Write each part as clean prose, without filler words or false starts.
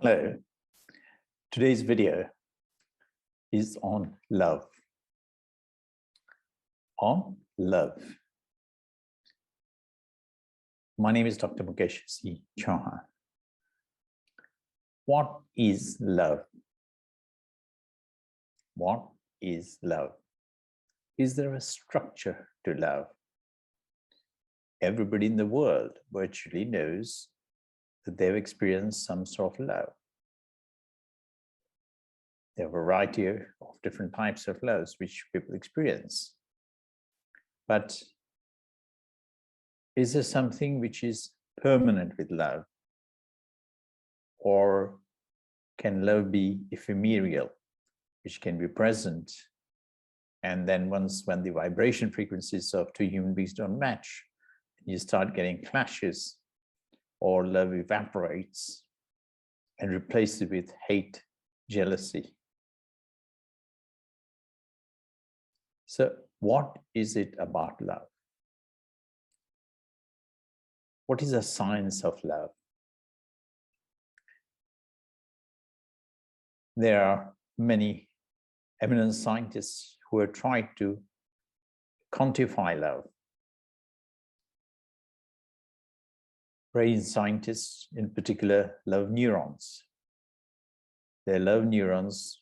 Hello, today's video is on love. On love. My name is Dr. MUKESH C. CHAUHAN. What is love? What is love? Is there a structure to love? Everybody in the world virtually knows that they've experienced some sort of love. There are a variety of different types of loves which people experience. But is there something which is permanent with love? Or can love be ephemeral, which can be present, and then when the vibration frequencies of two human beings don't match, you start getting clashes, or love evaporates and replaces it with hate, jealousy. So what is it about love? What is the science of love? There are many eminent scientists who have tried to quantify love. Brain scientists in particular love neurons. They love neurons,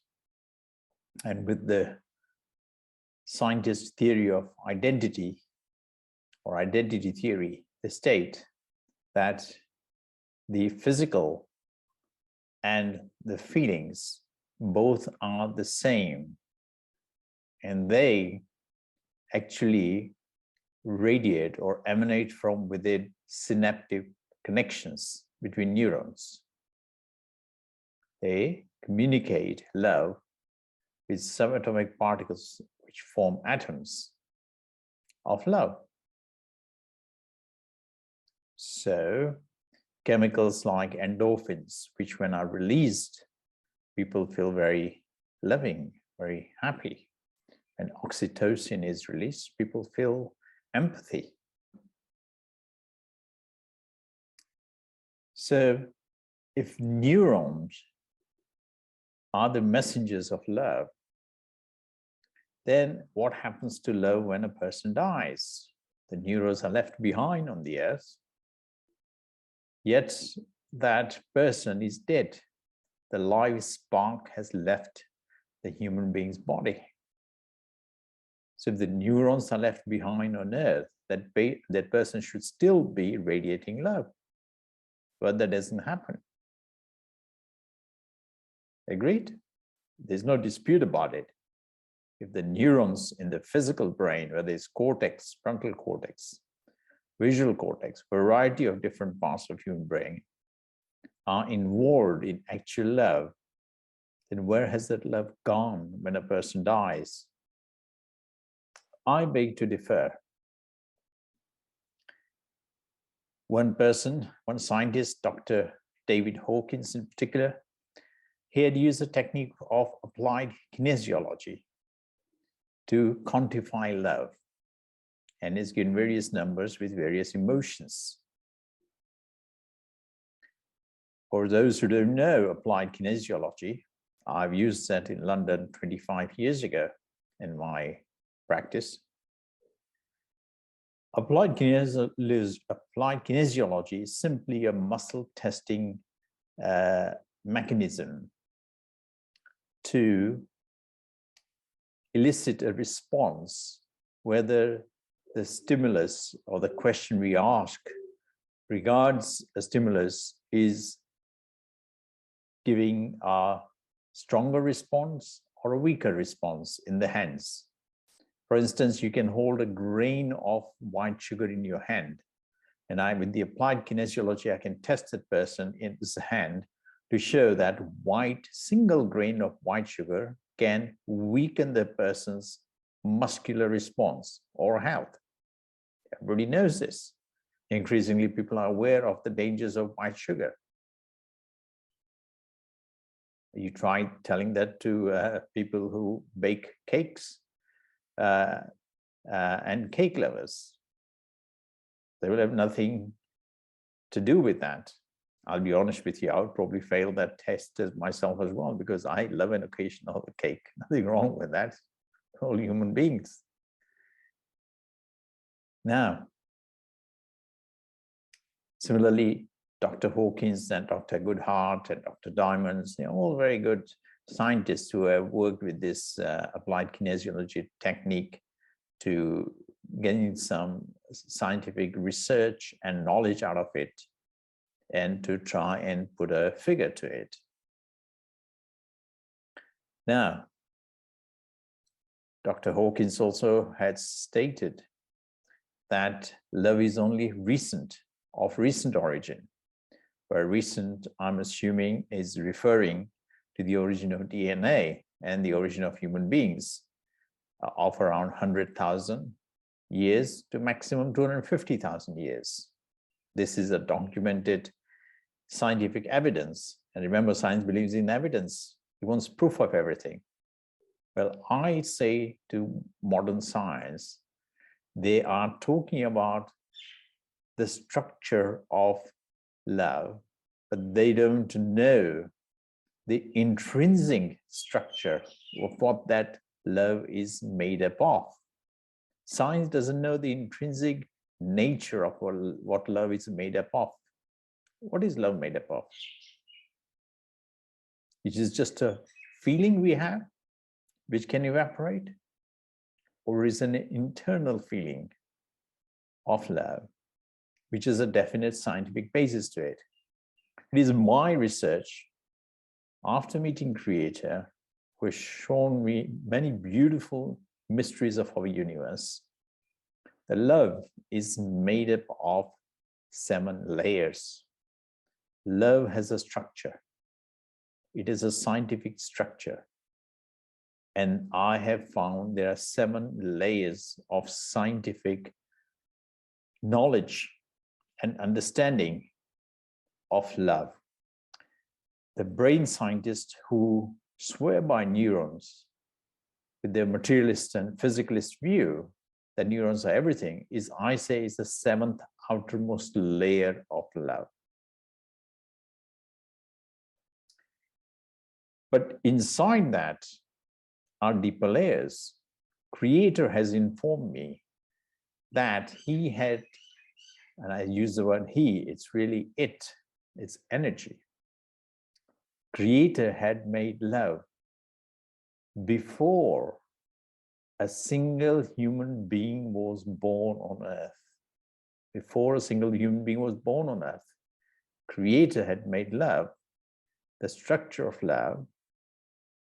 and with the scientist theory of identity or identity theory, they state that the physical and the feelings both are the same, and they actually radiate or emanate from within synaptic connections between neurons. They communicate love with subatomic particles which form atoms of love. So chemicals like endorphins, which when are released, people feel very loving, very happy. When oxytocin is released, people feel empathy. So if neurons are the messengers of love, then what happens to love when a person dies? The neurons are left behind on the earth, yet that person is dead. The life spark has left the human being's body. So if the neurons are left behind on earth, that person should still be radiating love. But that doesn't happen. Agreed? There's no dispute about it. If the neurons in the physical brain, whether it's cortex, frontal cortex, visual cortex, variety of different parts of human brain are involved in actual love, then where has that love gone when a person dies? I beg to differ. One scientist, Dr. David Hawkins in particular, he had used a technique of applied kinesiology to quantify love, and has given various numbers with various emotions. For those who don't know applied kinesiology, I've used that in London 25 years ago in my practice. Applied kinesiology is simply a muscle testing mechanism to elicit a response, whether the stimulus or the question we ask regards a stimulus is giving a stronger response or a weaker response in the hands. For instance, you can hold a grain of white sugar in your hand, and with the applied kinesiology, I can test that person in his hand to show that single grain of white sugar can weaken the person's muscular response or health. Everybody knows this. Increasingly, people are aware of the dangers of white sugar. You try telling that to people who bake cakes and cake lovers. They will have nothing to do with that. I'll be honest with you, I would probably fail that test as myself as well, because I love an occasional cake. Nothing wrong with that. All human beings. Now, similarly, Dr. Hawkins and Dr. Goodhart and Dr. Diamonds, they're all very good scientists who have worked with this applied kinesiology technique to getting some scientific research and knowledge out of it, and to try and put a figure to it. Now, Dr. Hawkins also had stated that love is only recent, of recent origin. By recent, I'm assuming, is referring to the origin of DNA and the origin of human beings of around 100,000 years to maximum 250,000 years. This is a documented scientific evidence. And remember, science believes in evidence. It wants proof of everything. Well, I say to modern science, they are talking about the structure of love, but they don't know the intrinsic structure of what that love is made up of. Science doesn't know the intrinsic nature of what love is made up of. What is love made up of? It is just a feeling we have, which can evaporate, or is an internal feeling of love, which is a definite scientific basis to it. It is my research, after meeting Creator, who has shown me many beautiful mysteries of our universe, that love is made up of 7 layers. Love has a structure. It is a scientific structure. And I have found there are 7 layers of scientific knowledge and understanding of love. The brain scientists who swear by neurons with their materialist and physicalist view that neurons are everything is, I say, is the 7th outermost layer of love. But inside that are deeper layers. Creator has informed me that he had, and I use the word he, it's really it's energy. Creator had made love before a single human being was born on earth. Before a single human being was born on earth, Creator had made love, the structure of love,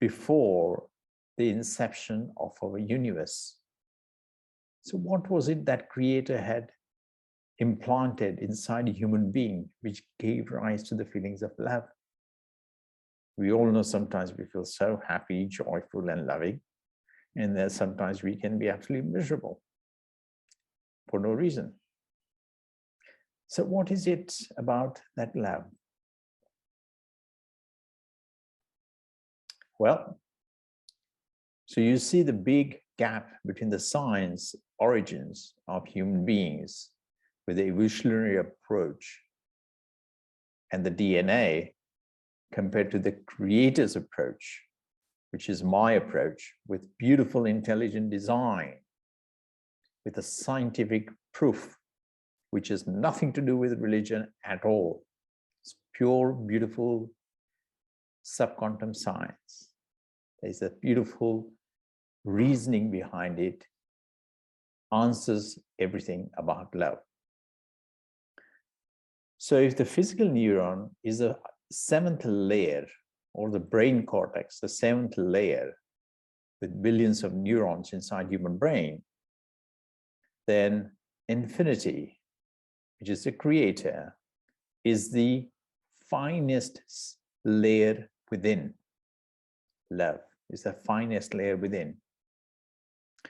before the inception of our universe. So what was it that Creator had implanted inside a human being which gave rise to the feelings of love? We all know sometimes we feel so happy, joyful, and loving, and then sometimes we can be absolutely miserable for no reason. So what is it about that love? Well, so you see the big gap between the science origins of human beings with the evolutionary approach and the DNA compared to the Creator's approach, which is my approach, with beautiful, intelligent design, with a scientific proof, which has nothing to do with religion at all. It's pure, beautiful subquantum science. There's a beautiful reasoning behind it, answers everything about love. So if the physical neuron is a 7th layer, or the brain cortex, the 7th layer with billions of neurons inside human brain, then infinity, which is the Creator, is the finest layer within. Love is the finest layer within.